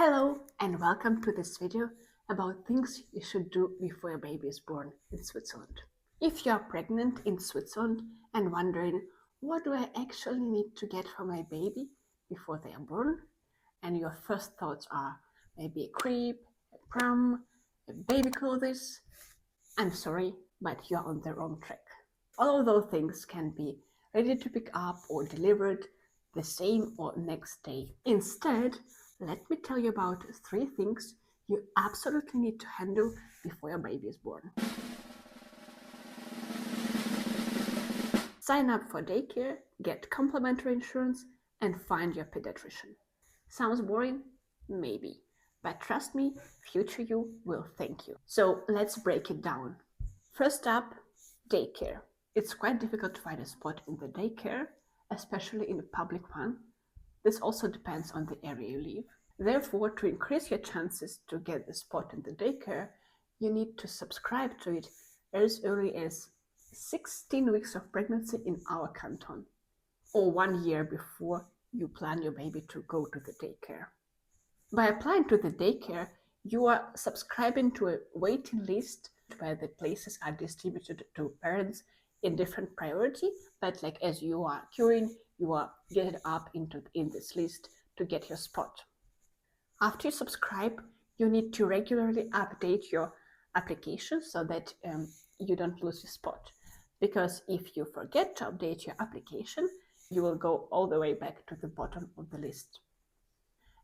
Hello and welcome to this video about things you should do before your baby is born in Switzerland. If you are pregnant in Switzerland and wondering what do I actually need to get for my baby before they are born, and your first thoughts are maybe a crib, a pram, a baby clothes, I'm sorry, but you're on the wrong track. All of those things can be ready to pick up or delivered the same or next day. Instead, let me tell you about 3 things you absolutely need to handle before your baby is born. Sign up for daycare, get complementary insurance, and find your pediatrician. Sounds boring? Maybe. But trust me, future you will thank you. So let's break it down. First up, daycare. It's quite difficult to find a spot in the daycare, especially in a public one. This also depends on the area you live. Therefore, to increase your chances to get the spot in the daycare, you need to subscribe to it as early as 16 weeks of pregnancy in our canton, or 1 year before you plan your baby to go to the daycare. By applying to the daycare, you are subscribing to a waiting list where the places are distributed to parents in different priority, but like as you are queuing, you are getting up in this list to get your spot. After you subscribe, you need to regularly update your application so that you don't lose your spot. Because if you forget to update your application, you will go all the way back to the bottom of the list.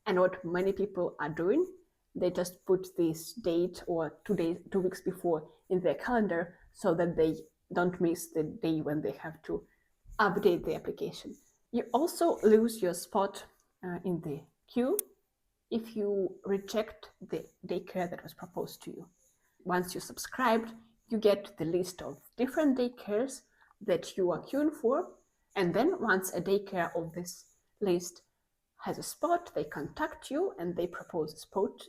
And what many people are doing, they just put this date or 2 weeks before in their calendar so that they don't miss the day when they have to update the application. You also lose your spot in the queue if you reject the daycare that was proposed to you. Once you subscribed, you get the list of different daycares that you are queuing for, and then once a daycare of this list has a spot, they contact you and they propose a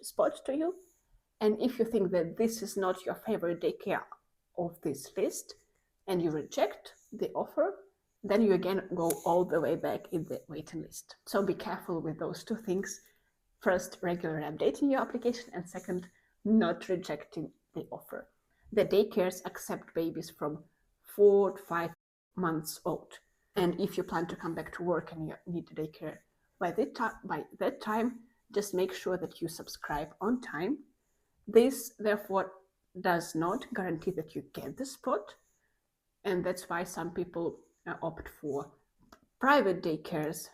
spot to you. And if you think that this is not your favorite daycare of this list and you reject the offer, then you again go all the way back in the waiting list. So be careful with those 2 things. First, regularly updating your application, and second, not rejecting the offer. The daycares accept babies from 4 to 5 months old. And if you plan to come back to work and you need a daycare by that time, just make sure that you subscribe on time. This, therefore, does not guarantee that you get the spot. And that's why some people opt for private daycares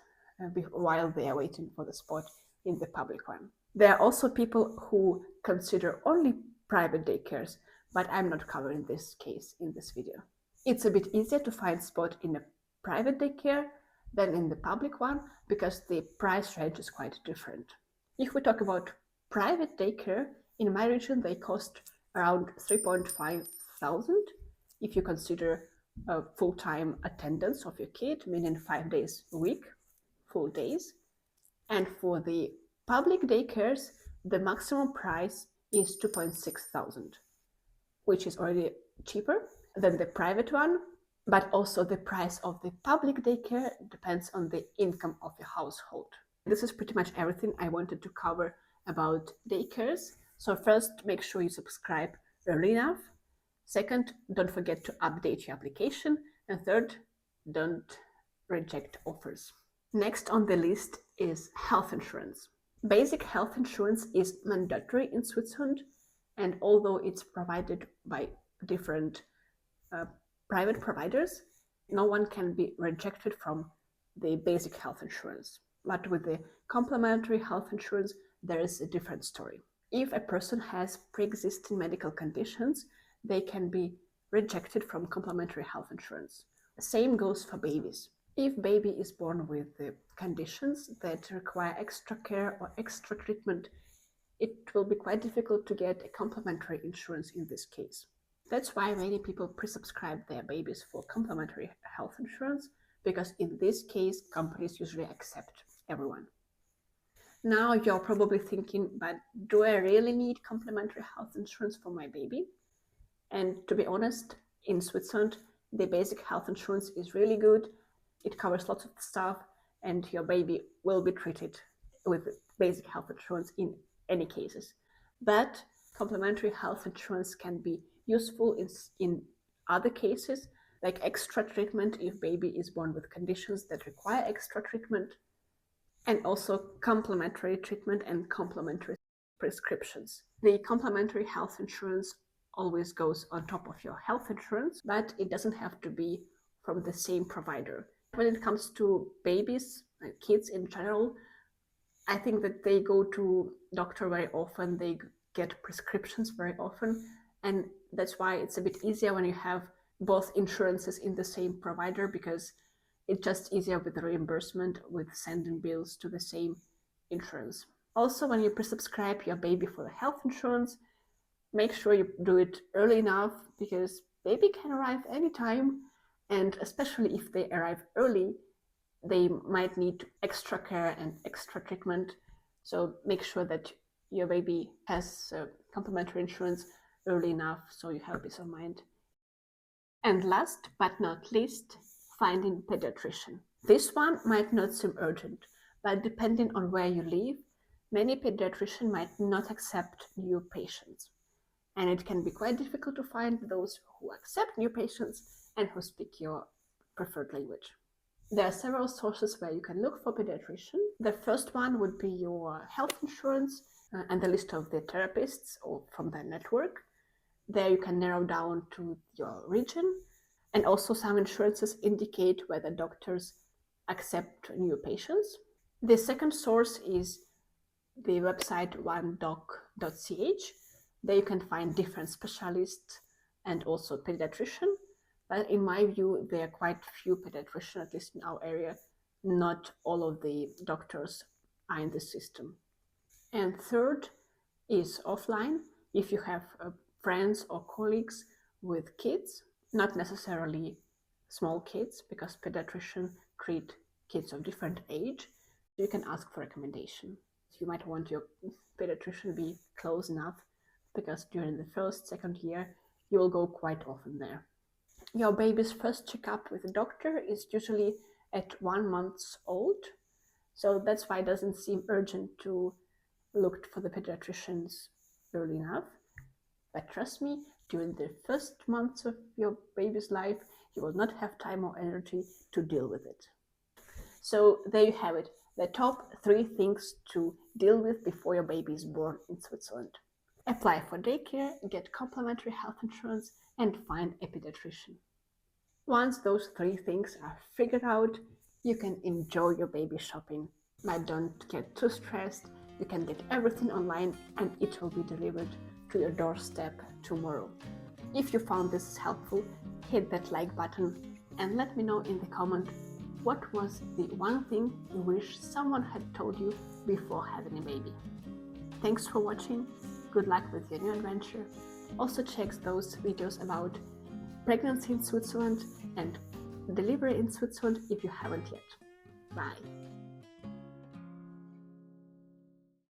while they are waiting for the spot in the public one. There are also people who consider only private daycares, but I'm not covering this case in this video. It's a bit easier to find spot in a private daycare than in the public one because the price range is quite different. If we talk about private daycare, in my region they cost around 3,500 if you consider a full-time attendance of your kid, meaning 5 days a week, full days. And for the public daycares, the maximum price is 2,600, which is already cheaper than the private one, but also the price of the public daycare depends on the income of your household. This is pretty much everything I wanted to cover about daycares. So first, make sure you subscribe early enough. Second, don't forget to update your application. And third, don't reject offers. Next on the list is health insurance. Basic health insurance is mandatory in Switzerland, and although it's provided by different private providers, no one can be rejected from the basic health insurance. But with the complementary health insurance, there is a different story. If a person has pre-existing medical conditions, they can be rejected from complementary health insurance. Same goes for babies. If baby is born with the conditions that require extra care or extra treatment, it will be quite difficult to get a complementary insurance in this case. That's why many people pre-subscribe their babies for complementary health insurance, because in this case, companies usually accept everyone. Now you're probably thinking, but do I really need complementary health insurance for my baby? And to be honest, in Switzerland, the basic health insurance is really good. It covers lots of stuff and your baby will be treated with basic health insurance in any cases. But complementary health insurance can be useful in other cases, like extra treatment if baby is born with conditions that require extra treatment, and also complementary treatment and complementary prescriptions. The complementary health insurance always goes on top of your health insurance, but it doesn't have to be from the same provider. When it comes to babies and kids in general, I think that they go to doctor very often, they get prescriptions very often, and that's why it's a bit easier when you have both insurances in the same provider, because it's just easier with the reimbursement, with sending bills to the same insurance. Also, when you prescribe your baby for the health insurance, make sure you do it early enough, because baby can arrive anytime, and especially if they arrive early, they might need extra care and extra treatment. So make sure that your baby has complementary insurance early enough so you have peace of mind. And last but not least, finding pediatrician. This one might not seem urgent, but depending on where you live, many pediatricians might not accept new patients. And it can be quite difficult to find those who accept new patients and who speak your preferred language. There are several sources where you can look for pediatrician. The first one would be your health insurance and the list of the therapists or from their network. There you can narrow down to your region, and also some insurances indicate whether doctors accept new patients. The second source is the website onedoc.ch. There you can find different specialists and also pediatrician. But in my view, there are quite few pediatricians, at least in our area. Not all of the doctors are in the system. And third is offline. If you have friends or colleagues with kids, not necessarily small kids, because pediatricians treat kids of different age, you can ask for recommendation. You might want your pediatrician to be close enough, because during the first, second year, you will go quite often there. Your baby's first checkup with the doctor is usually at 1 month old, so that's why it doesn't seem urgent to look for the pediatricians early enough. But trust me, during the first months of your baby's life, you will not have time or energy to deal with it. So there you have it, the top 3 things to deal with before your baby is born in Switzerland. Apply for daycare, get complementary health insurance, and find a pediatrician. Once those 3 things are figured out, you can enjoy your baby shopping. But don't get too stressed, you can get everything online and it will be delivered to your doorstep tomorrow. If you found this helpful, hit that like button and let me know in the comment what was the one thing you wish someone had told you before having a baby. Thanks for watching, good luck with your new adventure. Also check those videos about pregnancy in Switzerland and delivery in Switzerland if you haven't yet. Bye!